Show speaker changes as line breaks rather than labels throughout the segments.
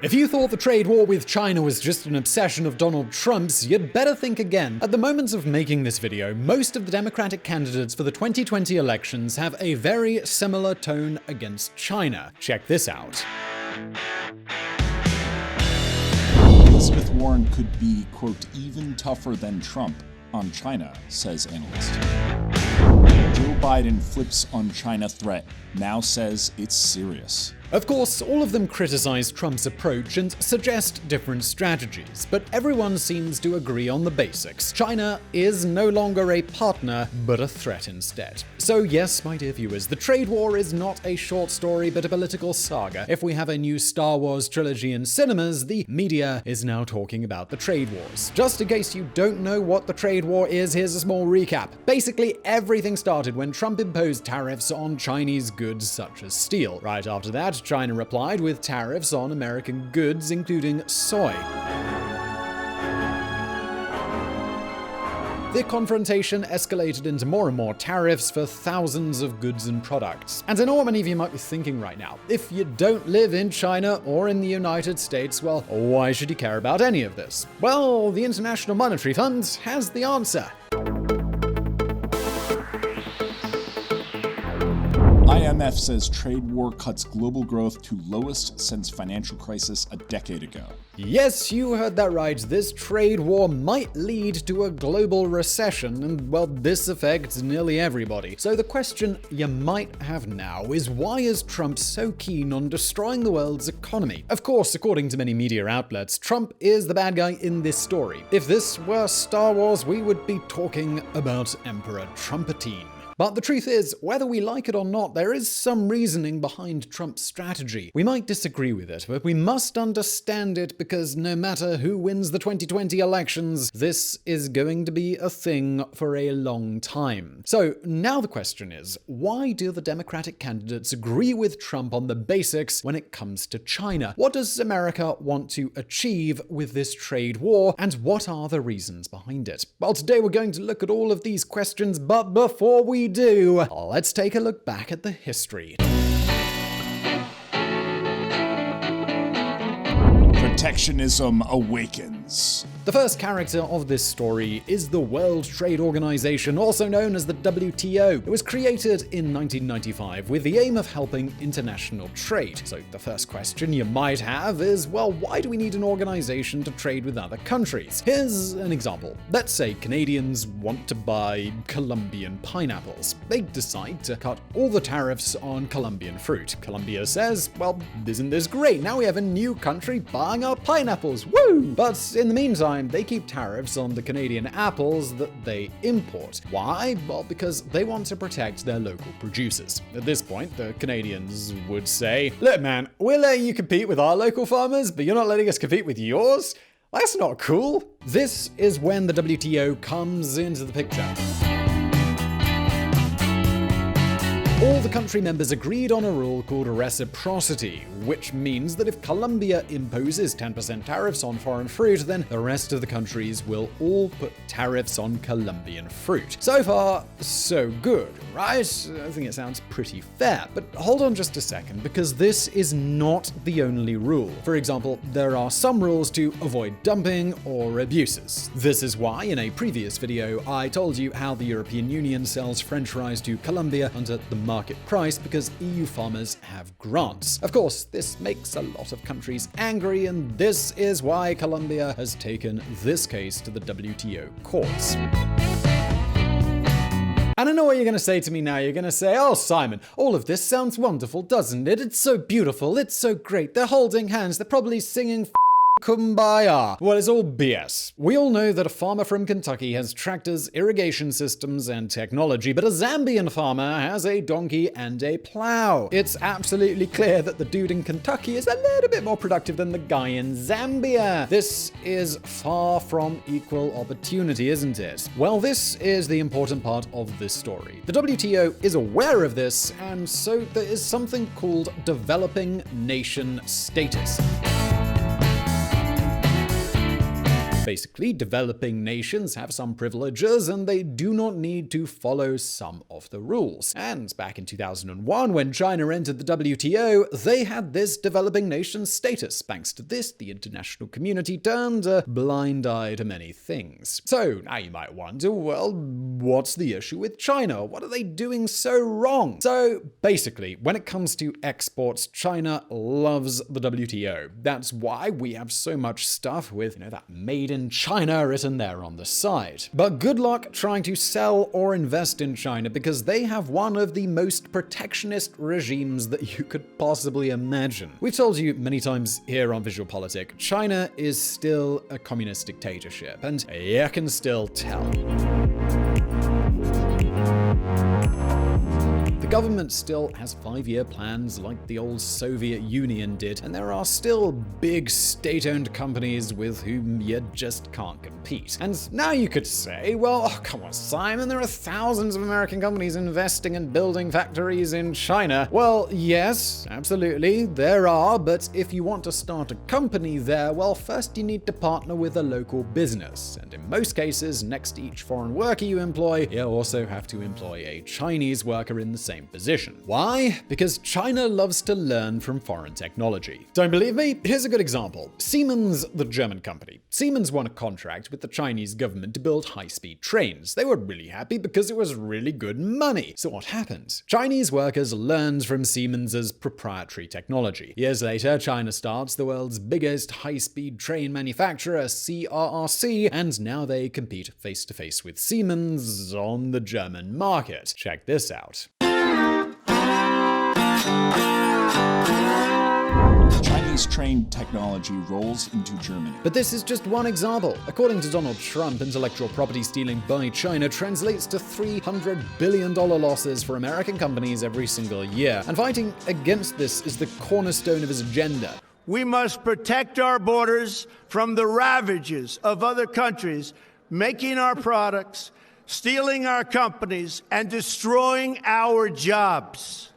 If you thought the trade war with China was just an obsession of Donald Trump's, you'd better think again. At the moment of making this video, most of the Democratic candidates for the 2020 elections have a very similar tone against China. Check this out.
Elizabeth Warren could be, quote, even tougher than Trump on China, says analyst. Joe Biden flips on China threat, now says it's serious.
Of course, all of them criticize Trump's approach and suggest different strategies, but everyone seems to agree on the basics. China is no longer a partner, but a threat instead. So yes, my dear viewers, the trade war is not a short story, but a political saga. If we have a new Star Wars trilogy in cinemas, the media is now talking about the trade wars. Just in case you don't know what the trade war is, here's a small recap. Basically, everything started when Trump imposed tariffs on Chinese goods such as steel. Right after that, China replied with tariffs on American goods, including soy. The confrontation escalated into more and more tariffs for thousands of goods and products. And I know what many of you might be thinking right now. If you don't live in China or in the United States, well, why should you care about any of this? Well, the International Monetary Fund has the answer.
IMF says trade war cuts global growth to lowest since financial crisis a decade ago.
Yes, you heard that right. This trade war might lead to a global recession, and well, this affects nearly everybody. So the question you might have now is, why is Trump so keen on destroying the world's economy? Of course, according to many media outlets, Trump is the bad guy in this story. If this were Star Wars, we would be talking about Emperor Trumpatine. But the truth is, whether we like it or not, there is some reasoning behind Trump's strategy. We might disagree with it, but we must understand it because no matter who wins the 2020 elections, this is going to be a thing for a long time. So now the question is, why do the Democratic candidates agree with Trump on the basics when it comes to China? What does America want to achieve with this trade war, and what are the reasons behind it? Well, today we're going to look at all of these questions, but before we do, let's take a look back at the history.
Protectionism awakens.
The first character of this story is the World Trade Organization, also known as the WTO. It was created in 1995 with the aim of helping international trade. So the first question you might have is, well, why do we need an organization to trade with other countries? Here's an example. Let's say Canadians want to buy Colombian pineapples. They decide to cut all the tariffs on Colombian fruit. Colombia says, well, isn't this great? Now we have a new country buying our pineapples. Woo! But in the meantime, they keep tariffs on the Canadian apples that they import. Why? Well, because they want to protect their local producers. At this point, the Canadians would say, look man, we're letting you compete with our local farmers, but you're not letting us compete with yours? That's not cool. This is when the WTO comes into the picture. All the country members agreed on a rule called Reciprocity, which means that if Colombia imposes 10% tariffs on foreign fruit, then the rest of the countries will all put tariffs on Colombian fruit. So far, so good, right? I think it sounds pretty fair. But hold on just a second, because this is not the only rule. For example, there are some rules to avoid dumping or abuses. This is why, in a previous video, I told you how the European Union sells French fries to Colombia under the market price because EU farmers have grants. Of course, this makes a lot of countries angry, and this is why Colombia has taken this case to the WTO courts. And I know what you're going to say to me now. You're going to say, oh, Simon, all of this sounds wonderful, doesn't it? It's so beautiful. It's so great. They're holding hands. They're probably singing Kumbaya. Well, it's all BS. We all know that a farmer from Kentucky has tractors, irrigation systems, and technology, but a Zambian farmer has a donkey and a plow. It's absolutely clear that the dude in Kentucky is a little bit more productive than the guy in Zambia. This is far from equal opportunity, isn't it? Well, this is the important part of this story. The WTO is aware of this, and so there is something called developing nation status. Basically, developing nations have some privileges and they do not need to follow some of the rules. And back in 2001, when China entered the WTO, they had this developing nation status. Thanks to this, the international community turned a blind eye to many things. So now you might wonder, well, what's the issue with China? What are they doing so wrong? So basically, when it comes to exports, China loves the WTO. That's why we have so much stuff with, that made in China written there on the side. But good luck trying to sell or invest in China because they have one of the most protectionist regimes that you could possibly imagine. We've told you many times here on VisualPolitik, China is still a communist dictatorship, and you can still tell. The government still has 5-year plans like the old Soviet Union did, and there are still big state-owned companies with whom you just can't compete. And now you could say, well, come on, Simon, there are thousands of American companies investing and building factories in China. Well, yes, absolutely, there are, but if you want to start a company there, well, first you need to partner with a local business. And in most cases, next to each foreign worker you employ, you also have to employ a Chinese worker in the same position. Why? Because China loves to learn from foreign technology. Don't believe me? Here's a good example. Siemens, the German company. Siemens won a contract with the Chinese government to build high-speed trains. They were really happy because it was really good money. So what happened? Chinese workers learned from Siemens' proprietary technology. Years later, China starts the world's biggest high-speed train manufacturer, CRRC, and now they compete face-to-face with Siemens on the German market. Check this out.
Chinese train technology rolls into Germany.
But this is just one example. According to Donald Trump, intellectual property stealing by China translates to $300 billion losses for American companies every single year. And fighting against this is the cornerstone of his agenda.
We must protect our borders from the ravages of other countries making our products, stealing our companies, and destroying our jobs.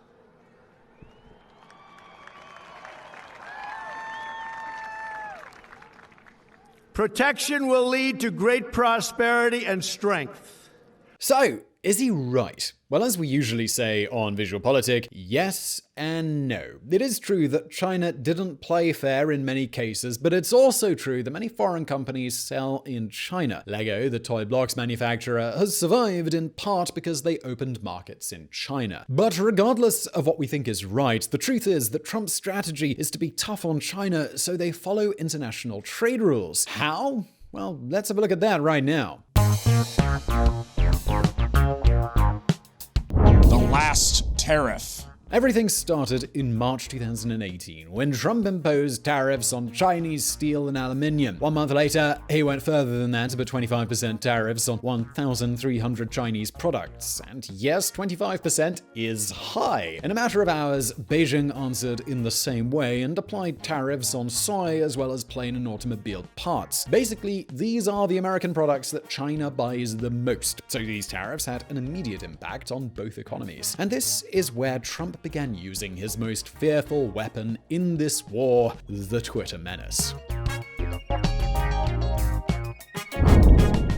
Protection will lead to great prosperity and strength.
So, is he right? Well, as we usually say on VisualPolitik, yes and no. It is true that China didn't play fair in many cases, but it's also true that many foreign companies sell in China. Lego, the toy blocks manufacturer, has survived in part because they opened markets in China. But regardless of what we think is right, the truth is that Trump's strategy is to be tough on China so they follow international trade rules. How? Well, let's have a look at that right now.
The Last Tariff.
Everything started in March 2018, when Trump imposed tariffs on Chinese steel and aluminium. 1 month later, he went further than that to put 25% tariffs on 1,300 Chinese products. And yes, 25% is high. In a matter of hours, Beijing answered in the same way and applied tariffs on soy as well as plane and automobile parts. Basically, these are the American products that China buys the most. So these tariffs had an immediate impact on both economies. And this is where Trump began using his most fearful weapon in this war, the Twitter menace.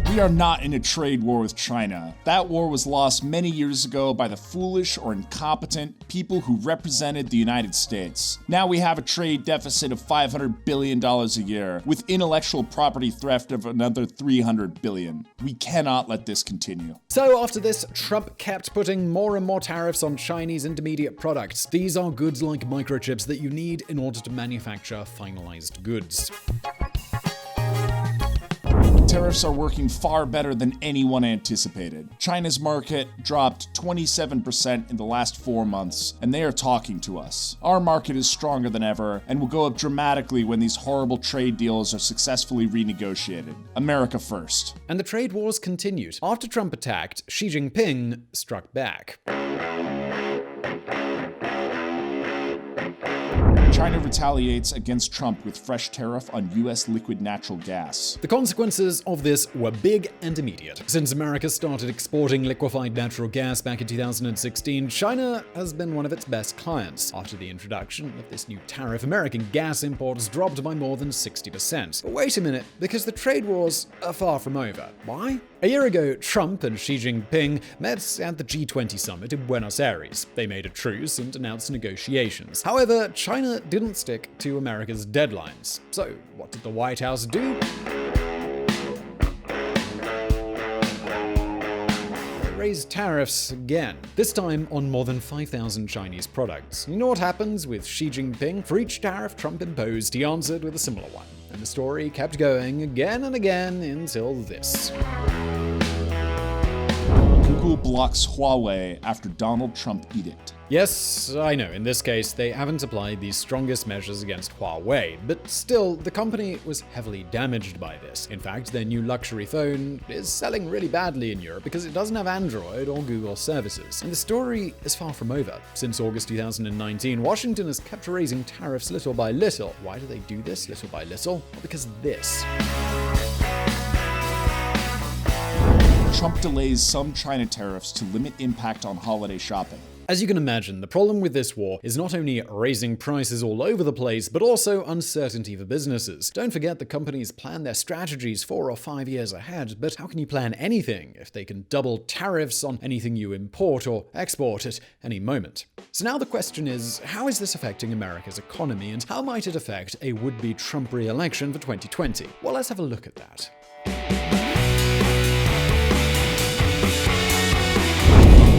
We are not in a trade war with China. That war was lost many years ago by the foolish or incompetent people who represented the United States. Now we have a trade deficit of $500 billion a year, with intellectual property theft of another $300 billion. We cannot let this continue.
So after this, Trump kept putting more and more tariffs on Chinese intermediate products. These are goods like microchips that you need in order to manufacture finalized goods.
Tariffs are working far better than anyone anticipated. China's market dropped 27% in the last 4 months, and they are talking to us. Our market is stronger than ever, and will go up dramatically when these horrible trade deals are successfully renegotiated. America first.
And the trade wars continued. After Trump attacked, Xi Jinping struck back.
China retaliates against Trump with fresh tariff on U.S. liquid natural gas.
The consequences of this were big and immediate. Since America started exporting liquefied natural gas back in 2016, China has been one of its best clients. After the introduction of this new tariff, American gas imports dropped by more than 60%. But wait a minute, because the trade wars are far from over. Why? A year ago, Trump and Xi Jinping met at the G20 summit in Buenos Aires. They made a truce and announced negotiations. However, China didn't stick to America's deadlines. So, what did the White House do? They raised tariffs again, this time on more than 5,000 Chinese products. You know what happens with Xi Jinping? For each tariff Trump imposed, he answered with a similar one. And the story kept going again and again until this.
Google blocks Huawei after Donald Trump edict.
Yes, I know, in this case, they haven't applied the strongest measures against Huawei, but still, the company was heavily damaged by this. In fact, their new luxury phone is selling really badly in Europe because it doesn't have Android or Google services. And the story is far from over. Since August 2019, Washington has kept raising tariffs little by little. Why do they do this little by little? Well, because of this.
Trump delays some China tariffs to limit impact on holiday shopping.
As you can imagine, the problem with this war is not only raising prices all over the place, but also uncertainty for businesses. Don't forget that companies plan their strategies 4 or 5 years ahead, but how can you plan anything if they can double tariffs on anything you import or export at any moment? So now the question is, how is this affecting America's economy, and how might it affect a would-be Trump re-election for 2020? Well, let's have a look at that.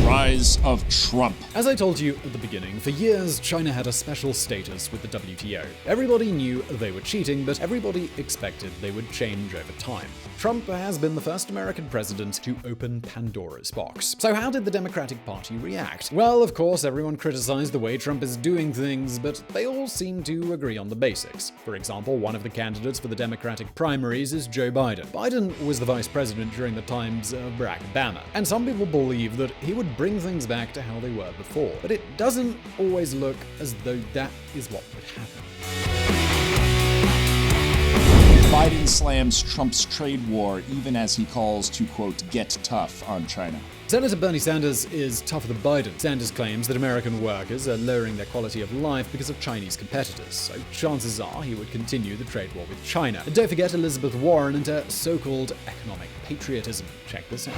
Rise of Trump.
As I told you at the beginning, for years China had a special status with the WTO. Everybody knew they were cheating, but everybody expected they would change over time. Trump has been the first American president to open Pandora's box. So how did the Democratic Party react? Well, of course, everyone criticized the way Trump is doing things, but they all seem to agree on the basics. For example, one of the candidates for the Democratic primaries is Joe Biden. Biden was the vice president during the times of Barack Obama, and some people believe that he would bring things back to how they were before. But it doesn't always look as though that is what would happen.
Biden slams Trump's trade war even as he calls to, quote, get tough on China.
Senator Bernie Sanders is tougher than Biden. Sanders claims that American workers are lowering their quality of life because of Chinese competitors, so chances are he would continue the trade war with China. And don't forget Elizabeth Warren and her so-called economic patriotism. Check this out.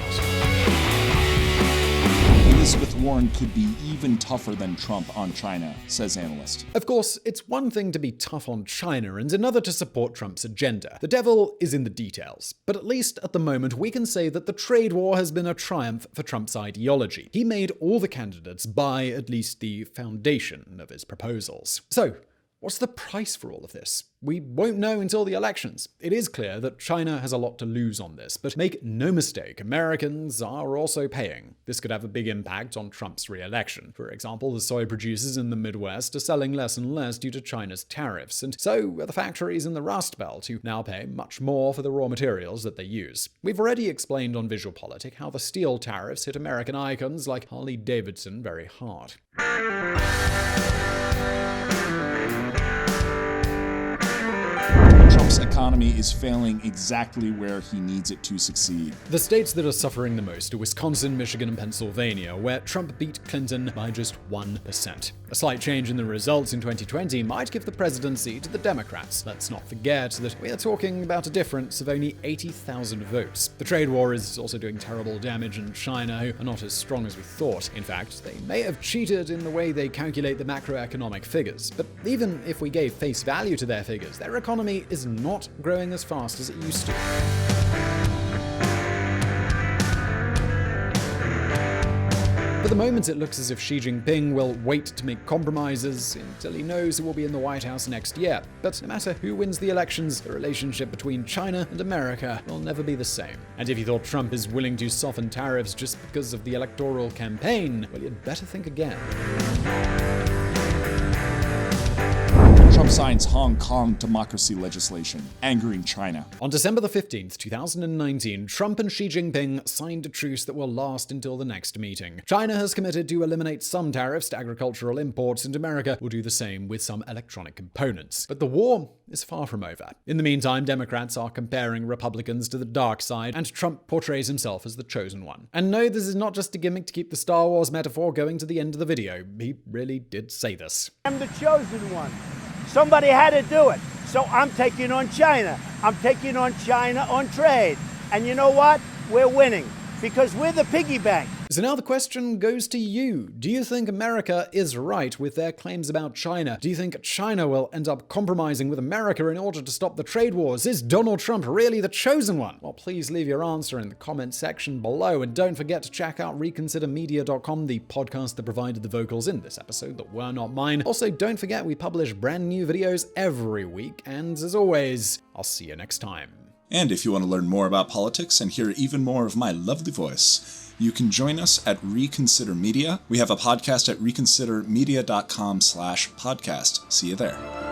Elizabeth Warren could be even tougher than Trump on China, says analyst.
Of course, it's one thing to be tough on China and another to support Trump's agenda. The devil is in the details. But at least at the moment, we can say that the trade war has been a triumph for Trump's ideology. He made all the candidates buy at least the foundation of his proposals. So, what's the price for all of this? We won't know until the elections. It is clear that China has a lot to lose on this, but make no mistake, Americans are also paying. This could have a big impact on Trump's re-election. For example, the soy producers in the Midwest are selling less and less due to China's tariffs, and so are the factories in the Rust Belt, who now pay much more for the raw materials that they use. We've already explained on VisualPolitik how the steel tariffs hit American icons like Harley-Davidson very hard.
Trump's economy is failing exactly where he needs it to succeed.
The states that are suffering the most are Wisconsin, Michigan, and Pennsylvania, where Trump beat Clinton by just 1%. A slight change in the results in 2020 might give the presidency to the Democrats. Let's not forget that we are talking about a difference of only 80,000 votes. The trade war is also doing terrible damage in China, who are not as strong as we thought. In fact, they may have cheated in the way they calculate the macroeconomic figures. But even if we gave face value to their figures, their economy is not growing as fast as it used to. For the moment, it looks as if Xi Jinping will wait to make compromises until he knows who will be in the White House next year. But no matter who wins the elections, the relationship between China and America will never be the same. And if you thought Trump is willing to soften tariffs just because of the electoral campaign, well, you'd better think again.
Trump Trump signs Hong Kong democracy legislation, angering China.
On December the 15th, 2019, Trump and Xi Jinping signed a truce that will last until the next meeting. China has committed to eliminate some tariffs to agricultural imports, and America will do the same with some electronic components. But the war is far from over. In the meantime, Democrats are comparing Republicans to the dark side, and Trump portrays himself as the chosen one. And no, this is not just a gimmick to keep the Star Wars metaphor going to the end of the video. He really did say this.
I'm the chosen one. Somebody had to do it. So I'm taking on China. I'm taking on China on trade. And you know what? We're winning because we're the piggy bank.
So now the question goes to you. Do you think America is right with their claims about China? Do you think China will end up compromising with America in order to stop the trade wars? Is Donald Trump really the chosen one? Well, please leave your answer in the comment section below, and don't forget to check out reconsidermedia.com, the podcast that provided the vocals in this episode that were not mine. Also, don't forget we publish brand new videos every week, and as always, I'll see you next time.
And if you want to learn more about politics and hear even more of my lovely voice, you can join us at Reconsider Media. We have a podcast at reconsidermedia.com/podcast. See you there.